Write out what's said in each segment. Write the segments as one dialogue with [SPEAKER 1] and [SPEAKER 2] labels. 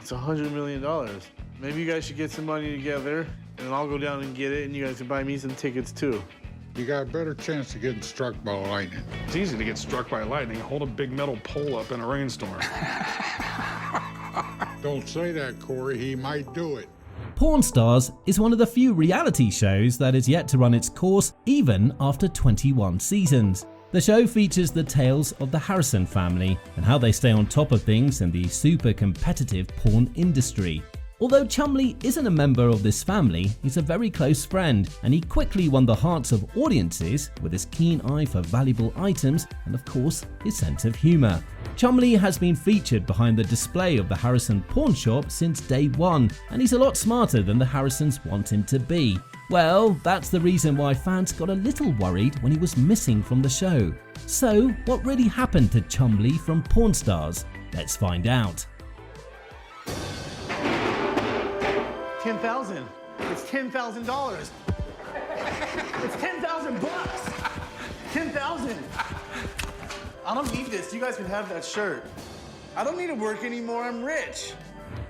[SPEAKER 1] It's $100 million. Maybe you guys should get some money together, and I'll go down and get it, and you guys can buy me some tickets too.
[SPEAKER 2] You got a better chance of getting struck by lightning.
[SPEAKER 3] It's easy to get struck by lightning. Hold a big metal pole up in a rainstorm.
[SPEAKER 2] Don't say that, Corey. He might do it.
[SPEAKER 4] Pawn Stars is one of the few reality shows that is yet to run its course even after 21 seasons. The show features the tales of the Harrison family and how they stay on top of things in the super competitive porn industry. Although Chumlee isn't a member of this family, he's a very close friend, and he quickly won the hearts of audiences with his keen eye for valuable items and, of course, his sense of humor. Chumlee has been featured behind the display of the Harrison pawn shop since day one, and he's a lot smarter than the Harrisons want him to be. Well, that's the reason why fans got a little worried when he was missing from the show. So, what really happened to Chumlee from Pawn Stars? Let's find out.
[SPEAKER 1] 10,000. It's $10,000. It's 10,000 bucks. 10,000. I don't need this. You guys can have that shirt. I don't need to work anymore. I'm rich.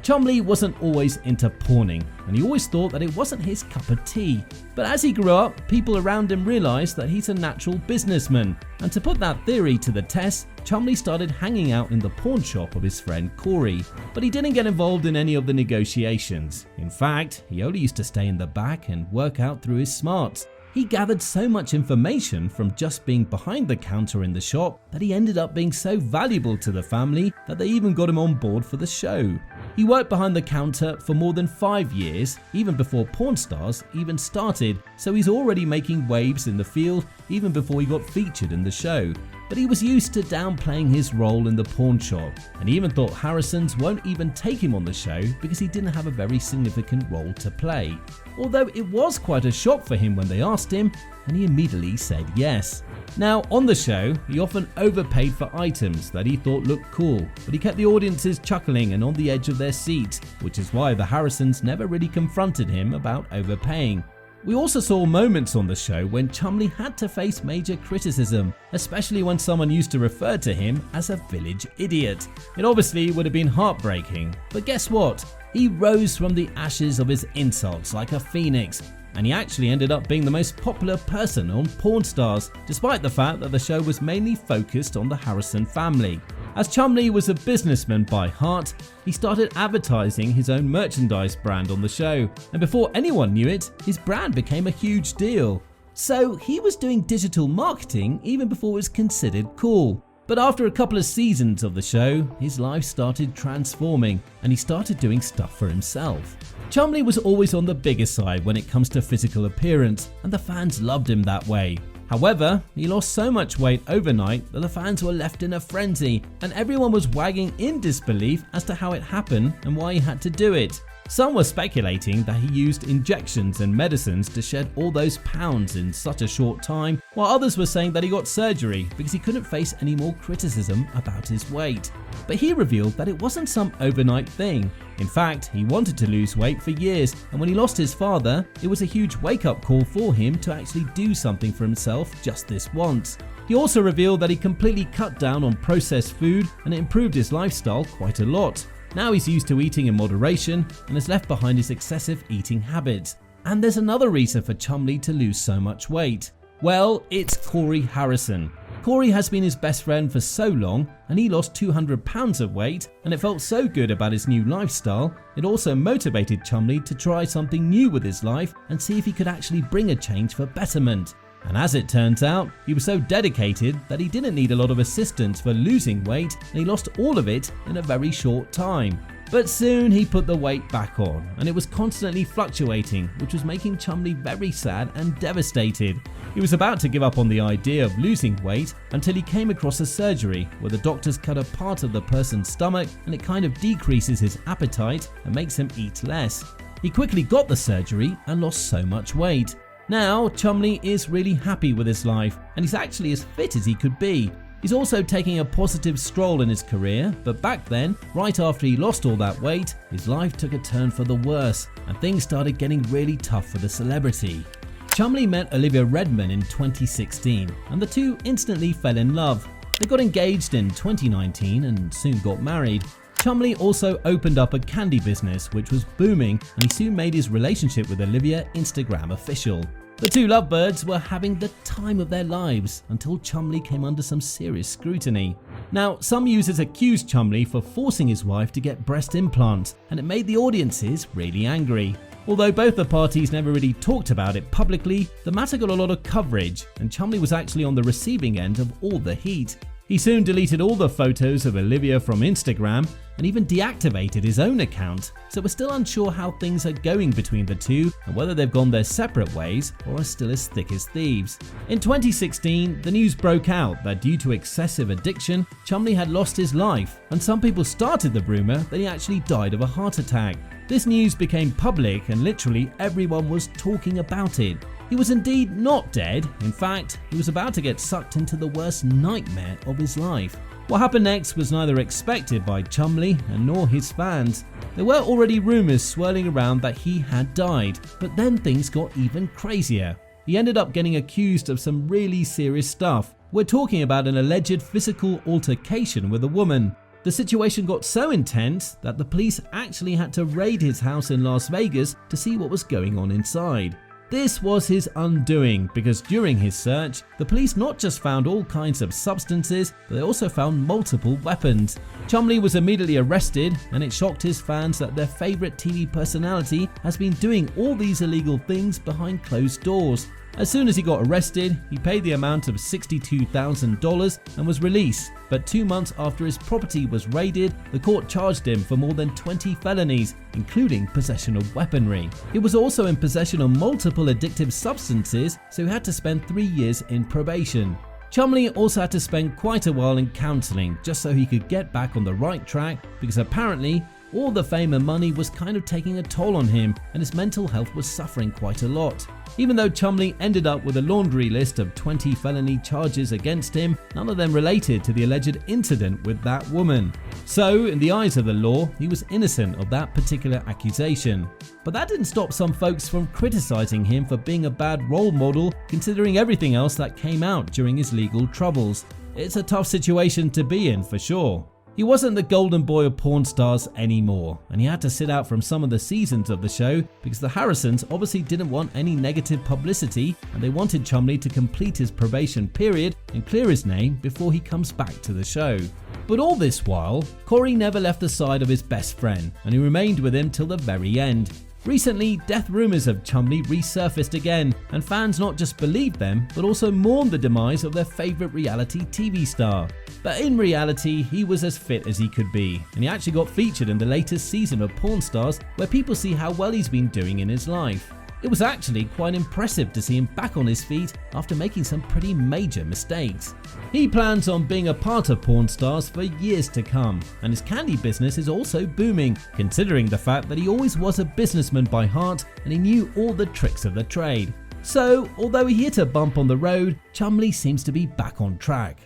[SPEAKER 4] Chumlee wasn't always into pawning, and he always thought that it wasn't his cup of tea. But as he grew up, people around him realized that he's a natural businessman. And to put that theory to the test, Chumlee started hanging out in the pawn shop of his friend Corey. But he didn't get involved in any of the negotiations. In fact, he only used to stay in the back and work out through his smarts. He gathered so much information from just being behind the counter in the shop that he ended up being so valuable to the family that they even got him on board for the show. He worked behind the counter for more than 5 years, even before Pawn Stars even started, so he's already making waves in the field even before he got featured in the show. But he was used to downplaying his role in the pawn shop, and he even thought Harrisons won't even take him on the show because he didn't have a very significant role to play. Although it was quite a shock for him when they asked him, and he immediately said yes. Now, on the show, he often overpaid for items that he thought looked cool, but he kept the audiences chuckling and on the edge of their seats, which is why the Harrisons never really confronted him about overpaying. We also saw moments on the show when Chumlee had to face major criticism, especially when someone used to refer to him as a village idiot. It obviously would have been heartbreaking, but guess what? He rose from the ashes of his insults like a phoenix, and he actually ended up being the most popular person on Pawn Stars, despite the fact that the show was mainly focused on the Harrison family. As Chumlee was a businessman by heart, he started advertising his own merchandise brand on the show, and before anyone knew it, his brand became a huge deal. So he was doing digital marketing even before it was considered cool. But after a couple of seasons of the show, his life started transforming and he started doing stuff for himself. Chumlee was always on the bigger side when it comes to physical appearance, and the fans loved him that way. However, he lost so much weight overnight that the fans were left in a frenzy, and everyone was wagging in disbelief as to how it happened and why he had to do it. Some were speculating that he used injections and medicines to shed all those pounds in such a short time, while others were saying that he got surgery because he couldn't face any more criticism about his weight. But he revealed that it wasn't some overnight thing. In fact, he wanted to lose weight for years, and when he lost his father, it was a huge wake-up call for him to actually do something for himself just this once. He also revealed that he completely cut down on processed food and it improved his lifestyle quite a lot. Now he's used to eating in moderation and has left behind his excessive eating habits. And there's another reason for Chumlee to lose so much weight. Well, it's Corey Harrison. Corey has been his best friend for so long, and he lost 200 pounds of weight, and it felt so good about his new lifestyle, it also motivated Chumlee to try something new with his life and see if he could actually bring a change for betterment. And as it turns out, he was so dedicated that he didn't need a lot of assistance for losing weight, and he lost all of it in a very short time. But soon he put the weight back on, and it was constantly fluctuating, which was making Chumlee very sad and devastated. He was about to give up on the idea of losing weight until he came across a surgery where the doctors cut a part of the person's stomach and it kind of decreases his appetite and makes him eat less. He quickly got the surgery and lost so much weight. Now, Chumlee is really happy with his life, and he's actually as fit as he could be. He's also taking a positive stroll in his career, but back then, right after he lost all that weight, his life took a turn for the worse, and things started getting really tough for the celebrity. Chumlee met Olivia Redman in 2016, and the two instantly fell in love. They got engaged in 2019 and soon got married. Chumlee also opened up a candy business which was booming, and he soon made his relationship with Olivia Instagram official. The two lovebirds were having the time of their lives until Chumlee came under some serious scrutiny. Now, some users accused Chumlee for forcing his wife to get breast implants, and it made the audiences really angry. Although both the parties never really talked about it publicly, the matter got a lot of coverage, and Chumlee was actually on the receiving end of all the heat. He soon deleted all the photos of Olivia from Instagram and even deactivated his own account, so we're still unsure how things are going between the two and whether they've gone their separate ways or are still as thick as thieves. In 2016, the news broke out that due to excessive addiction, Chumlee had lost his life, and some people started the rumor that he actually died of a heart attack. This news became public and literally everyone was talking about it. He was indeed not dead. In fact, he was about to get sucked into the worst nightmare of his life. What happened next was neither expected by Chumlee and nor his fans. There were already rumors swirling around that he had died, but then things got even crazier. He ended up getting accused of some really serious stuff. We're talking about an alleged physical altercation with a woman. The situation got so intense that the police actually had to raid his house in Las Vegas to see what was going on inside. This was his undoing because during his search, the police not just found all kinds of substances, but they also found multiple weapons. Chumlee was immediately arrested, and it shocked his fans that their favorite TV personality has been doing all these illegal things behind closed doors. As soon as he got arrested, he paid the amount of $62,000 and was released, but 2 months after his property was raided, the court charged him for more than 20 felonies, including possession of weaponry. He was also in possession of multiple addictive substances, so he had to spend 3 years in probation. Chumlee also had to spend quite a while in counselling just so he could get back on the right track, because apparently all the fame and money was kind of taking a toll on him and his mental health was suffering quite a lot. Even though Chumlee ended up with a laundry list of 20 felony charges against him, none of them related to the alleged incident with that woman. So, in the eyes of the law, he was innocent of that particular accusation. But that didn't stop some folks from criticizing him for being a bad role model, considering everything else that came out during his legal troubles. It's a tough situation to be in for sure. He wasn't the golden boy of porn stars anymore, and he had to sit out from some of the seasons of the show because the Harrisons obviously didn't want any negative publicity, and they wanted Chumlee to complete his probation period and clear his name before he comes back to the show. But all this while, Corey never left the side of his best friend, and he remained with him till the very end. Recently, death rumors of Chumlee resurfaced again, and fans not just believed them, but also mourned the demise of their favorite reality TV star. But in reality, he was as fit as he could be, and he actually got featured in the latest season of Porn Stars, where people see how well he's been doing in his life. It was actually quite impressive to see him back on his feet after making some pretty major mistakes. He plans on being a part of Porn Stars for years to come, and his candy business is also booming, considering the fact that he always was a businessman by heart and he knew all the tricks of the trade. So, although he hit a bump on the road, Chumlee seems to be back on track.